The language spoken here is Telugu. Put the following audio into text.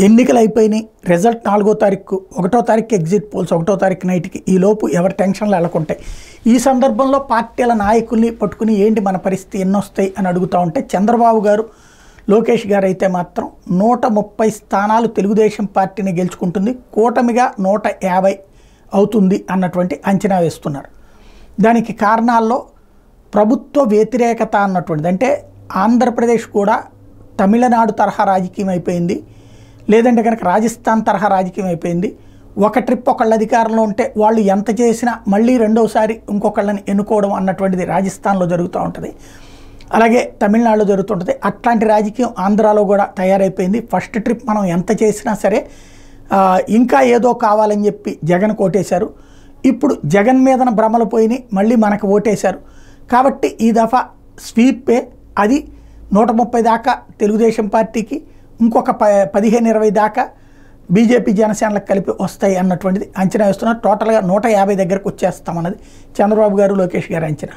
ఎన్నికలు అయిపోయినాయి, రిజల్ట్ 4వ తారీఖు, 1వ తారీఖు ఎగ్జిట్ పోల్స్, 1వ తారీఖు నైట్కి, ఈ లోపు ఎవరి టెన్షన్లు వెళ్ళకుంటాయి. ఈ సందర్భంలో పార్టీల నాయకుల్ని పట్టుకుని ఏంటి మన పరిస్థితి ఎన్నొస్తాయి అని అడుగుతూ ఉంటే, చంద్రబాబు గారు, లోకేష్ గారు అయితే మాత్రం 130 స్థానాలు తెలుగుదేశం పార్టీని గెలుచుకుంటుంది, కూటమిగా 150 అవుతుంది అన్నటువంటి అంచనా వేస్తున్నారు. దానికి కారణాల్లో ప్రభుత్వ వ్యతిరేకత అన్నటువంటిది, అంటే ఆంధ్రప్రదేశ్ కూడా తమిళనాడు తరహా రాజకీయం అయిపోయింది, లేదంటే కనుక రాజస్థాన్ తరహా రాజకీయం అయిపోయింది. ఒక ట్రిప్ ఒకళ్ళ అధికారంలో ఉంటే వాళ్ళు ఎంత చేసినా మళ్ళీ రెండోసారి ఇంకొకళ్ళని ఎన్నుకోవడం అన్నటువంటిది రాజస్థాన్లో జరుగుతూ ఉంటుంది, అలాగే తమిళనాడులో జరుగుతుంటుంది. అట్లాంటి రాజకీయం ఆంధ్రాలో కూడా తయారైపోయింది. ఫస్ట్ ట్రిప్ మనం ఎంత చేసినా సరే ఇంకా ఏదో కావాలని చెప్పి జగన్ ఓటేశారు. ఇప్పుడు జగన్ మీదన భ్రమలు పోయినాయి, మళ్ళీ మనకు ఓటేశారు. కాబట్టి ఈ దఫా స్వీపే, అది 130 దాకా తెలుగుదేశం పార్టీకి, ఇంకొక 15-20 దాకా బీజేపీ జనసేనలకు కలిపి వస్తాయి అన్నటువంటిది అంచనా వేస్తున్నారు. టోటల్గా 150 దగ్గరకు వచ్చేస్తామన్నది చంద్రబాబు గారు, లోకేష్ గారు అంచనా.